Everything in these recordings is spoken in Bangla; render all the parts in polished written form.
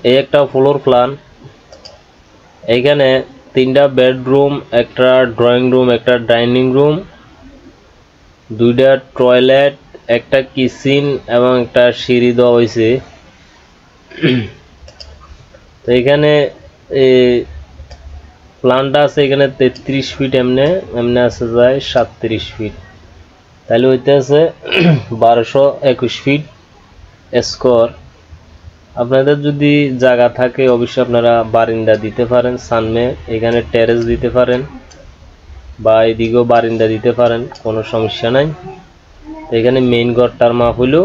এই একটা ফ্লোর প্ল্যান। এইখানে 3টা বেডরুম, একটা ড্রয়িং রুম, একটা ডাইনিং রুম, 2টা টয়লেট, একটা কিচেন এবং একটা সিঁড়ি দেওয়া হয়েছে। তো এখানে প্ল্যানটা আছে এখানে 33 ফিট, এমনি আছে যায় 37 ফিট, তাহলে হইতে আছে 1221 ফিট স্কোয়ার। আপনাদের যদি জায়গা থাকে অবশ্যই আপনারা বারিন্দা দিতে পারেন, সামনে এখানে টেরেস দিতে পারেন বা এদিকেও বারিন্দা দিতে পারেন, কোনো সমস্যা নাই। এখানে মেইন ঘরটার মাপ হলো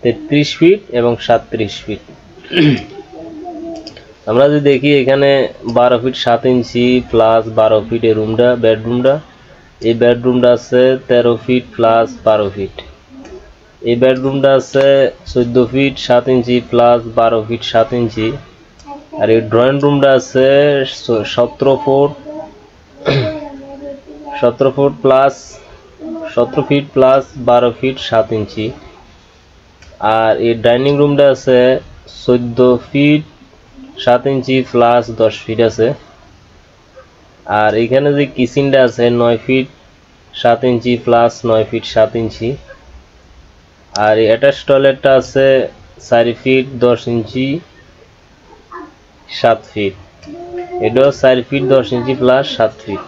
33 ফিট এবং 37 ফিট। আমরা যদি দেখি এখানে 12 ফিট 7 ইঞ্চি প্লাস 12 ফিট এই রুমটা, বেডরুমটা, এই বেডরুমটা আছে 13 ফিট প্লাস 12 ফিট। এই বেডরুমটা আছে 14 feet 7 inch plus 12 feet 7 inch. আর এই ড্রয়িং রুমটা আছে 17 foot plus 17 feet plus 12 feet 7 inch. আর এই ডাইনিং রুমটা আছে 14 ফিট 7 ইঞ্চি প্লাস 10 ফিট আছে। আর এখানে যে কিচেনটা আছে 9 fit 7 inch plus 9 fit 7 inch. আর অ্যাটাচ টয়লেটটা আছে 4 ফিট 10 ইঞ্চি 7 ফিট, এটাও 4 ফিট 10 ইঞ্চি প্লাস 7 ফিট।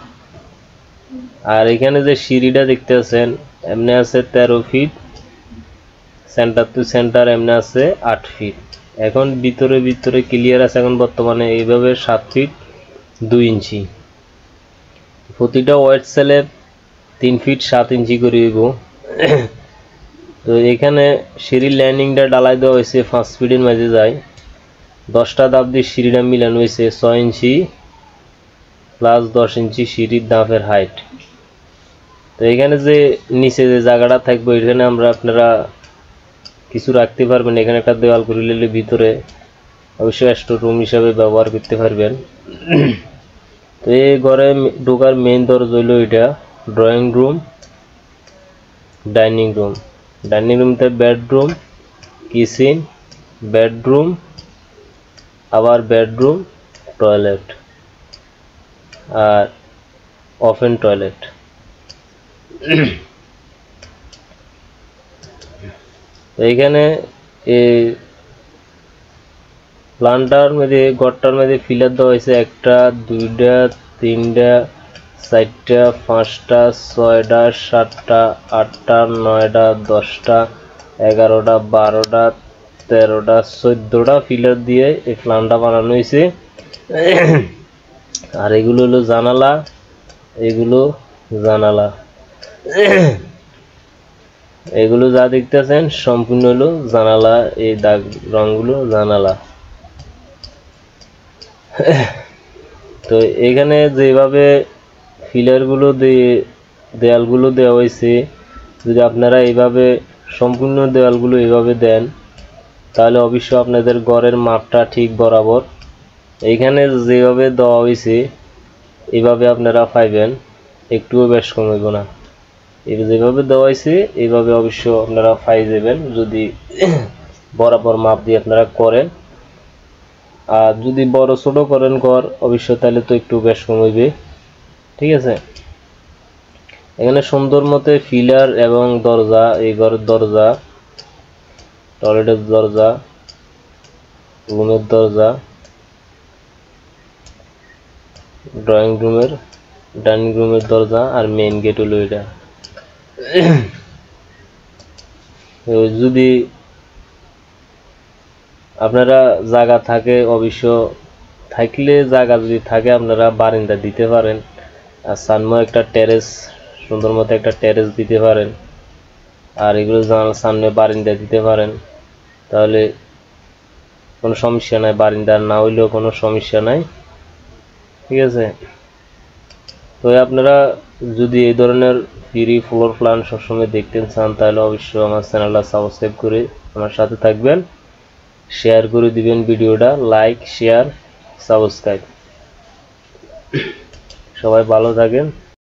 আর এখানে যে সিঁড়িটা দেখতে আছেন এমনি আছে 13 ফিট, সেন্টার টু সেন্টার এমনি আছে 8 ফিট। এখন ভিতরে ক্লিয়ার আছে এখন বর্তমানে এইভাবে 7 ফিট 2 ইঞ্চি। প্রতিটা ওয়েট সেলের 3 ফিট 7 ইঞ্চি করে হইব। তো এখানে সিঁড়ির ল্যান্ডিংটা ডালাই দেওয়া হয়েছে 5 ফিটের মাঝে যায়, 10টা ধাপ দিয়ে সিঁড়িটা মিলানো হয়েছে 6 ইঞ্চি প্লাস 10 ইঞ্চি সিঁড়ির ধাপের হাইট। তো এখানে যে নিচে যে জায়গাটা থাকবে এখানে আপনারা কিছু রাখতে পারবেন। এখানে একটা দেওয়াল করে নিলে ভিতরে অবশ্যই স্টোর রুম হিসাবে ব্যবহার করতে পারবেন। তো এই ঘরে ঢোকার মেইন দরজা হইল এটা drawing room, dining room, dining রুমতে বেডরুম, কিচেন, বেডরুম, আবার বেডরুম, টয়লেট আর ওপেন টয়লেট। এইখানে এই প্ল্যানটার মধ্যে ঘরটার মধ্যে ফিলার দেওয়া হয়েছে 1টা 2টা 3টা 4টা 5টা 6টা 7টা 8টা 9টা 10টা 11টা 12টা 13টা 14টা ফিলার দিয়ে এই প্ল্যানটা বানানো হয়েছে। আর এগুলো হলো জানালা, এগুলো জানালা, এগুলো যা দেখতেছেন সম্পূর্ণ হলো জানালা, এই দাগ রংগুলো জানালা। তো এখানে যেভাবে ফিলারগুলো দিয়ে দেয়ালগুলো দেওয়া হয়েছে, যদি আপনারা এইভাবে সম্পূর্ণ দেয়ালগুলো এইভাবে দেন তাহলে অবশ্যই আপনাদের ঘরের মাপটা ঠিক বরাবর। এইখানে যেভাবে দেওয়া হয়েছে এইভাবে আপনারা পাইবেন, একটুও বেশ কম হইব না। যেভাবে দেওয়া হয়েছে এইভাবে অবশ্য আপনারা পাই যাবেন যদি বরাবর মাপ দিয়ে আপনারা করেন। আর যদি বড় ছোট করেন ঘর অবশ্য তাহলে তো একটু বেশ কম হইবে, ঠিক আছে। এখানে সুন্দর মতো ফিলার এবং দরজা, এই ঘরের দরজা, টয়লেটের দরজা, রুমের দরজা, ড্রয়িং রুমের ডাইনিং রুমের দরজা আর মেইন গেট হলো এটা। যদি আপনারা জায়গা থাকে অবশ্য থাকলে জায়গা যদি থাকে আপনারা বারান্দা দিতে পারেন, আর সামনে একটা টেরেস, সুন্দর মতো একটা টেরেস দিতে পারেন। আর এগুলো জানালার সামনে বারান্দা দিতে পারেন, তাহলে কোনো সমস্যা নাই, বারান্দা না হইলেও কোনো সমস্যা নাই, ঠিক আছে। তো আপনারা যদি এই ধরনের ফ্রি ফ্লোর প্ল্যান সবসময় দেখতে চান তাহলে অবশ্যই আমার চ্যানেলটা সাবস্ক্রাইব করে আমার সাথে থাকবেন, শেয়ার করে দিবেন ভিডিওটা, লাইক শেয়ার সাবস্ক্রাইব। সবাই ভালো থাকেন।